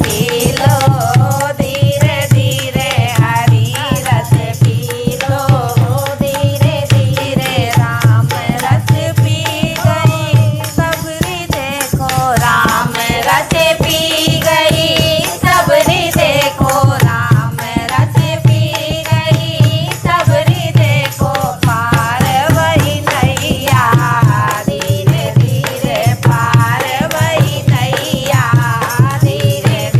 P low धीरे धीरे हरी रस पी लो धीरे धीरे राम रस पी गई सबरी देखो राम रस पी गई सबरी देखो राम रस पी गई सबरी देखो पार वही नैया धीरे धीरे पार वही नैया धीरे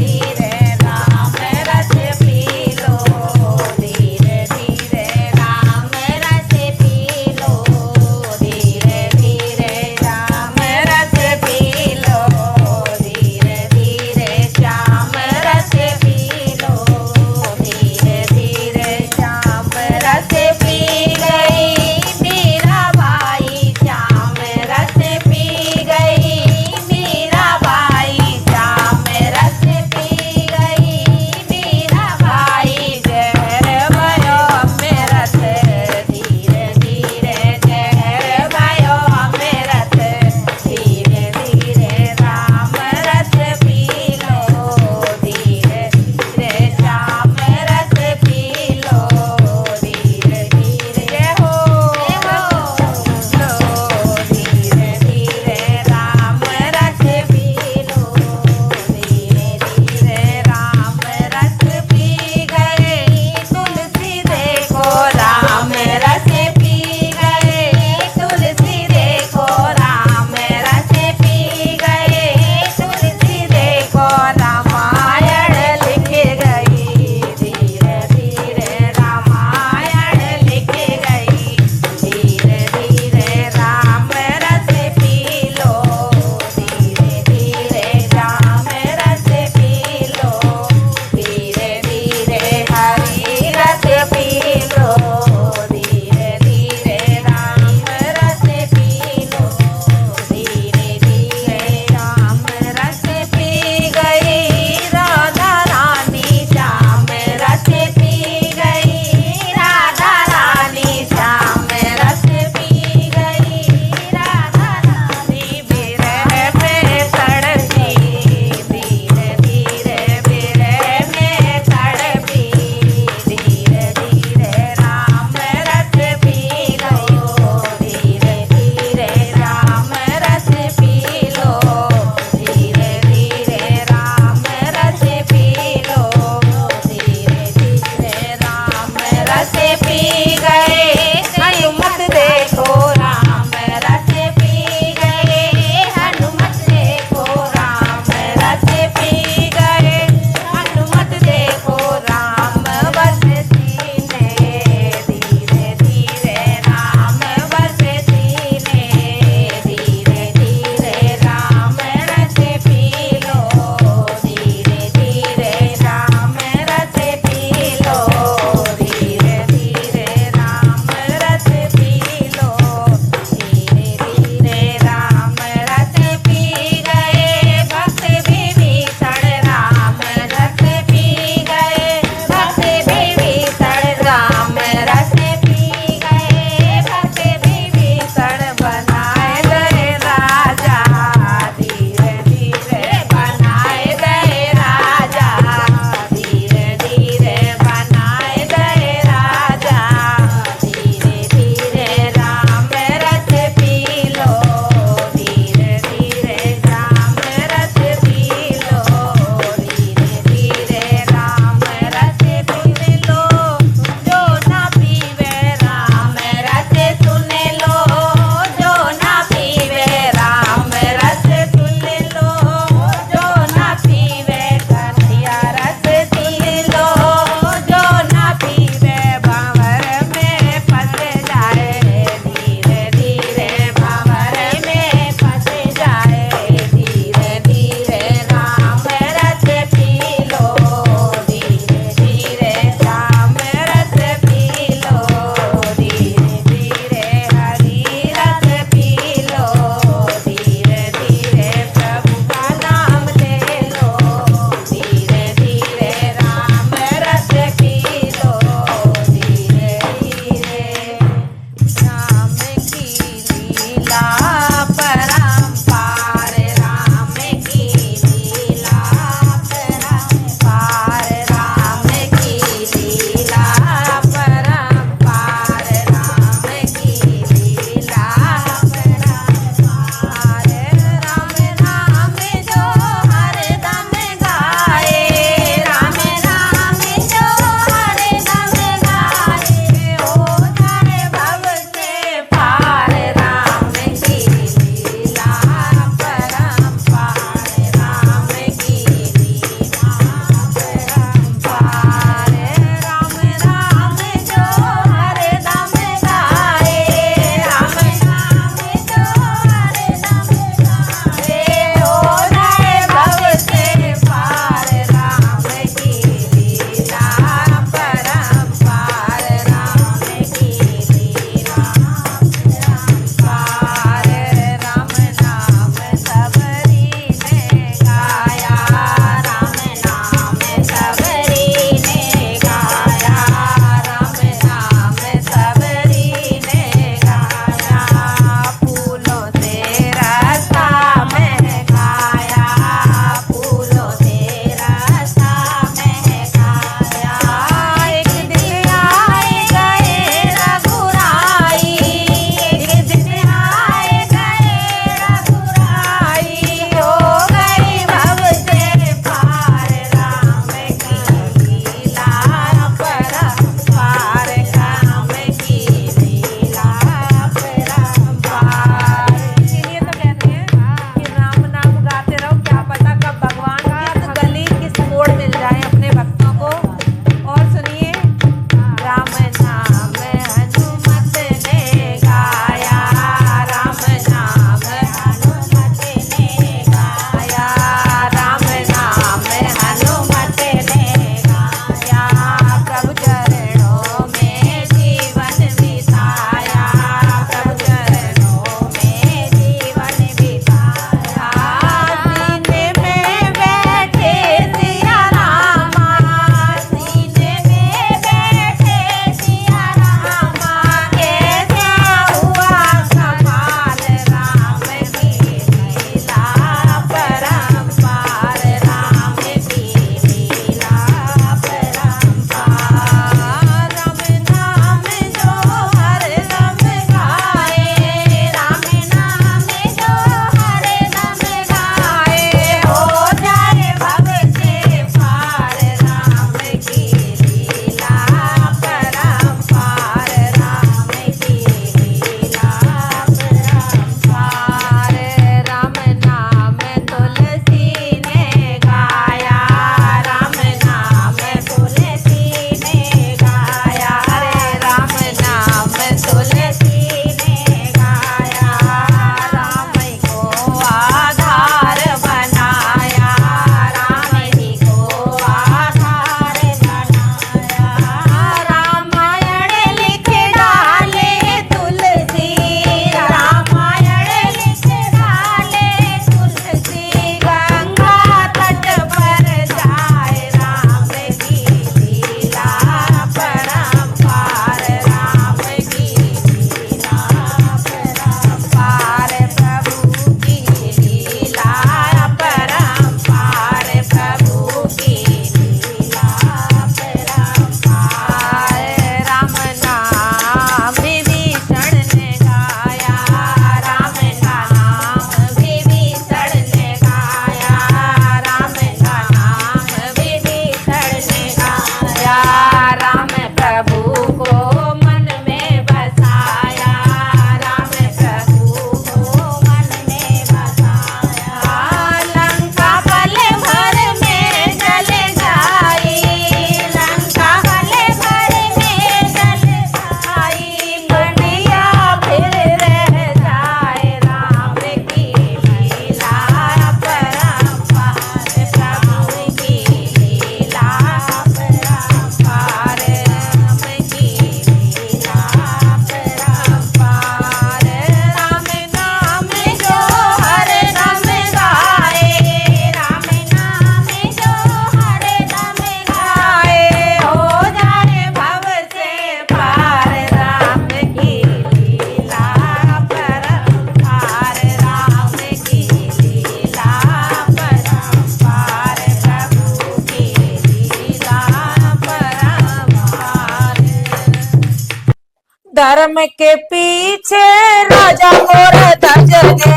धर्म के पीछे राजा मोर ध्वजने,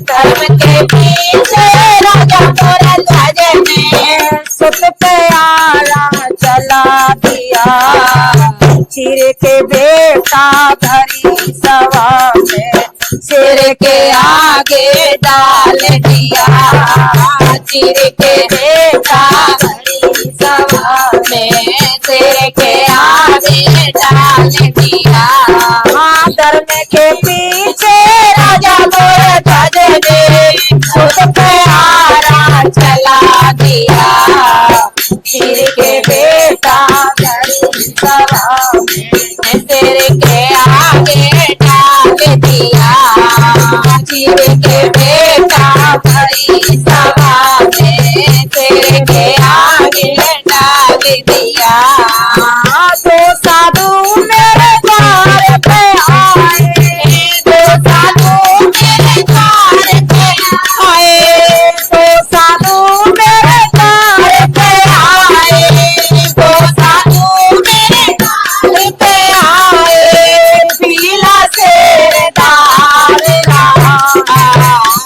धर्म के पीछे राजा मोर ध्वजने, सुत प्यारा चला दिया, चीर के बेटा भरी सभा में, सिर के आगे डाल दिया, चीर के बेटा भरी सभा में, सिर के आगे डाल दिया। हाँ, धर्म के पीछे राजा मोर ध्वजने, सुत प्यारा चला दिया, चीर के बेटा भरी सभा में, सिर के आगे डाल दिया, चीर के बेटा भरी सभा में, सिर के आगे डाल दिया। तो साधु मेरे द्वार पे आए, तो साधु मेरे द्वार पे आए, तो साधु मेरे द्वार पे आए, तो साधु मेरे द्वार पे आए, पीला सेरदार रहा,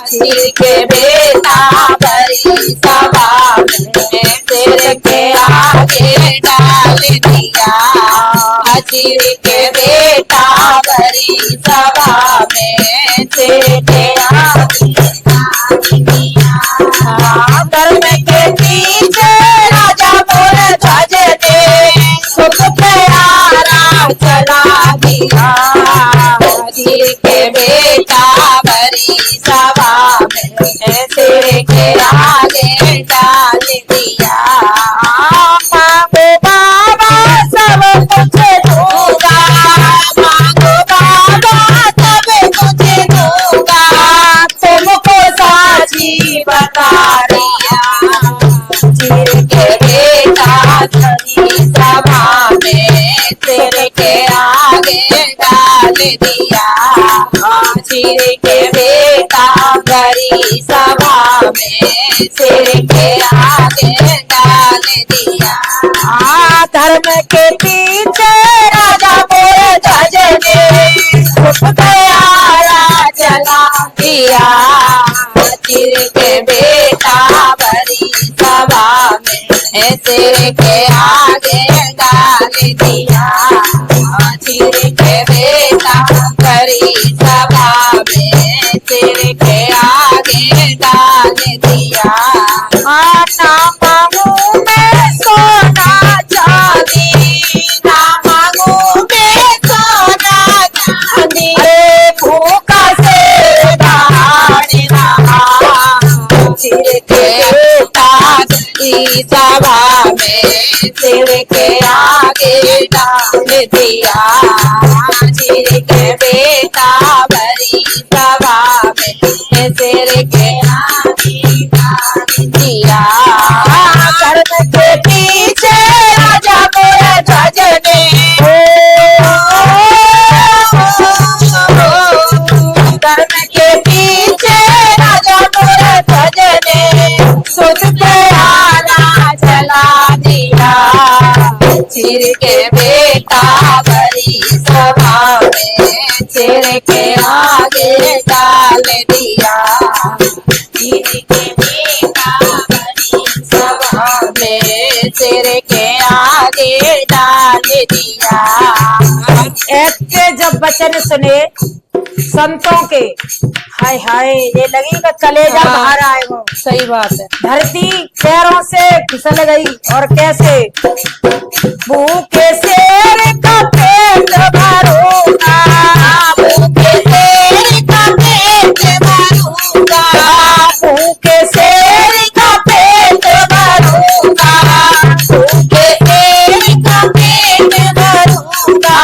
चीर के बेटा भरी सभा में, सिर के आगे डाल दिया, चीर के बेटा भरी सभा में, सिर के आगे डाल दिया। धर्म के पीछे राजा मोर ध्वजने, सुत प्यारा चला दिया, चीर के बेटा भरी सभा में, सिर के आगे डाल दिया। मांगो बाबा सब कुछ दूंगा, मांगो बाबा सब कुछ दूंगा, तुमको साची बता दिया, चीर के बेटा भरी सभा में, सिर के आगे डाल दिया, चीर के बेटा भरी सभा में, सिर के आगे डाल दिया। धर्म के पीछे राजा मोर ध्वजने, सुत प्यारा चला दिया, चीर के बेटा भरी सभा में, सिर के आगे डाल दिया, चीर के बेटा भरी सभा में, सिर के आगे डाल दिया। ना मांगू मैं सोना चांदी, ना मांगू मैं सोना चांदी, भूखा सेरदार रहा, चीर के बेटा भरी सभा में, सिर के आगे डाल दिया, चीर के बेटा भरी सभा में, सिर के आगे डाल दिया। धर्म के पीछे राजा मोर ध्वजने, धर्म के पीछे राजा मोर ध्वजने, सुत प्यारा चला दिया, चीर के बेटा भरी सभा में, सिर के आगे डाल दिया, चीर के बेटा भरी सभा में, सिर के आगे डाल दिया। ऐसे जब वचन सुने संतों के, हाय हाय ये लगेगा कलेजा बाहर आएगा। सही बात है। धरती पैरों से फिसल गई। और कैसे? भूखे शेर का पेट भरूंगा, भूखे शेर का पेट भरूंगा, भूखे शेर का पेट भरूंगा, भूखे शेर का पेट भरूंगा।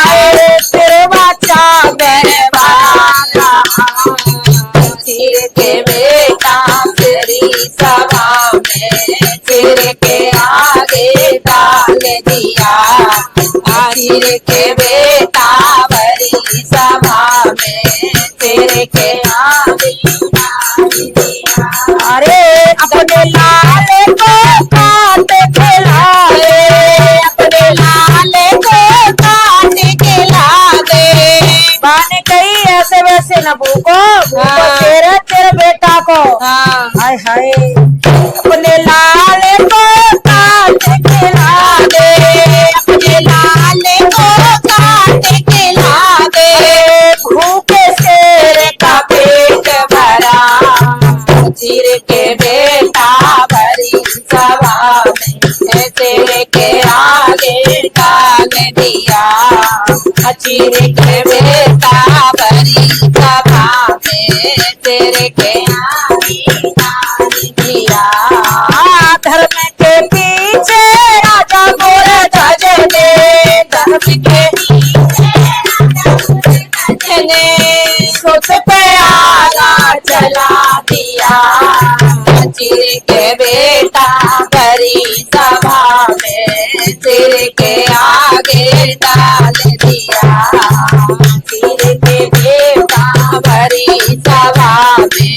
तेरे बच्चा सिर के बेटा तेरी सभा में, सिर के आगे डाल दिया, सिर के बेटा बड़ी सभा में, सिर के आगे डाल दिया। अरे अपने लाल को काट खिलाए, अपने लाल को काट खिला दे, सिर के आगे डाल दिया। चीर के बेटा बड़ी सभा में सिर के आगे डाल दिया। धर्म के पीछे राजा मोर ध्वज ने, धर्म के पीछे ने सुत पे आला चला दिया। चीर के बेटा बड़ी सभा में सिर के आगे डाल दिया। चीर के बेटा बड़ी सभा में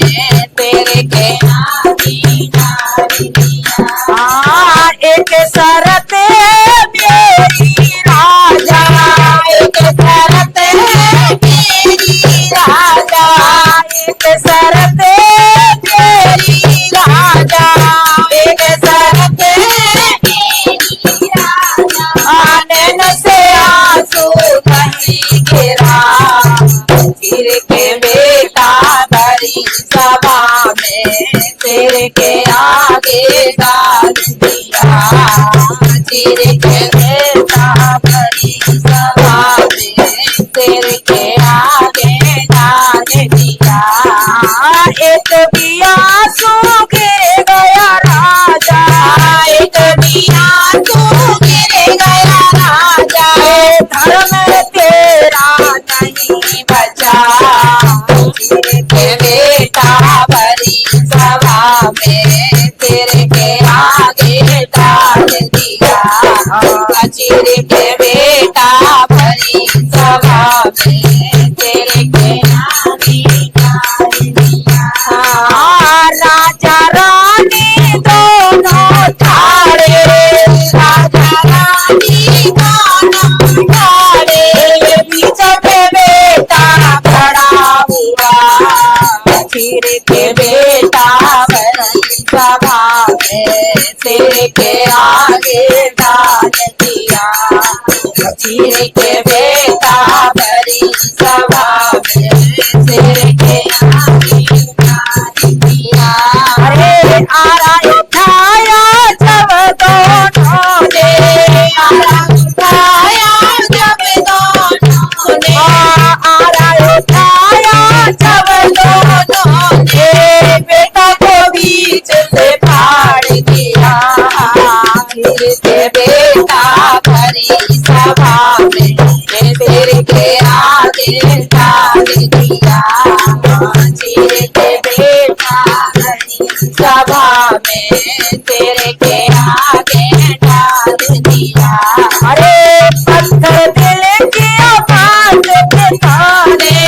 सिर के आगे डाल दिया। एक शरत मेरी राजा, एक शरत मेरी राजा, एक शरत मेरी राजा, एक शरत मेरी राजा। नैन से आंसू नहीं गिरा। चीर के बेटा बड़ी सभा में सिर के आगे डाल दिया। चीर के बेटा बड़ी सभा में सिर के आगे डाल दिया। एक दिया सो गिर गया राजा, एक दिया सो गिर गया राजा। धर्म तेरा नहीं बचा। चीर के बेटा बड़ी सभा में सिर के आगे डाल दिया। चीर के बेटा बड़ी सभा में सिर के आगे डाल दिया। राजा रानी दोनों ठाड़े, राजा रानी दोनों ठाड़े, बीच पे बेटा खड़ा हुआ। चीर के बेटा बड़ी सभा में सिर के आगे डाल दिया। चीर के बेटा बड़ी सभा में सिर के आगे डाल दिया। अरे आरा उठाया जब दोनों ने, आरा उठाया जब दोनों ने, आरा उठाया जब दोनों ने, बेटा को बीच से फाड़ दिया। चीर के बेटा बड़ी सभा में सिर के आगे डाल दिया। चीर के बेटा बड़ी सभा में सिर के आगे डाल दिया। अरे पत्थर दिल की आवाज के ताने,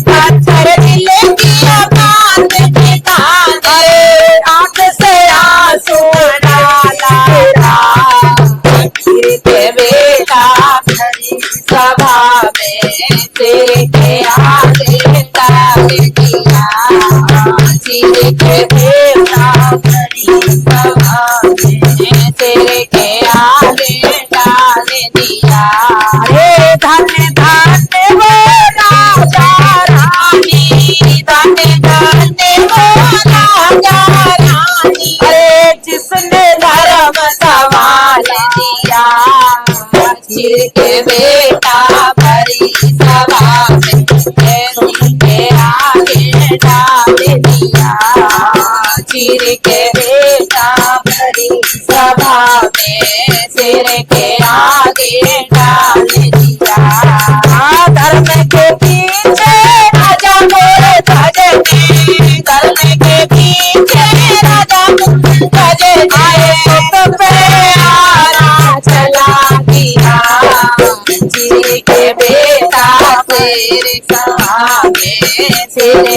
पत्थर दिल की आवाज के ताने, आंख से आंसू डाला। चीर के बेटा बड़ी सभा में सिर के आगे डाल दिया। चीर के बेटा बड़ी सभा में सिर के आगे डाल दिया। हे धन्य धन्य हो राजा रानी, धन्य धन्य हो राजा रानी। अरे जिसने धर्म संभाल दिया। चीर के बेटा बड़ी सभा में सिर के आगे डाल दिया। चीर के बेटा बड़ी सभा में सिर के आगे डाल दिया। धर्म के पीछे राजा मोर ध्वज ने, धर्म के पीछे राजा मोर ध्वज आए सुत पे आला चला दिया। चीर के बेटा सिर सभा में सिर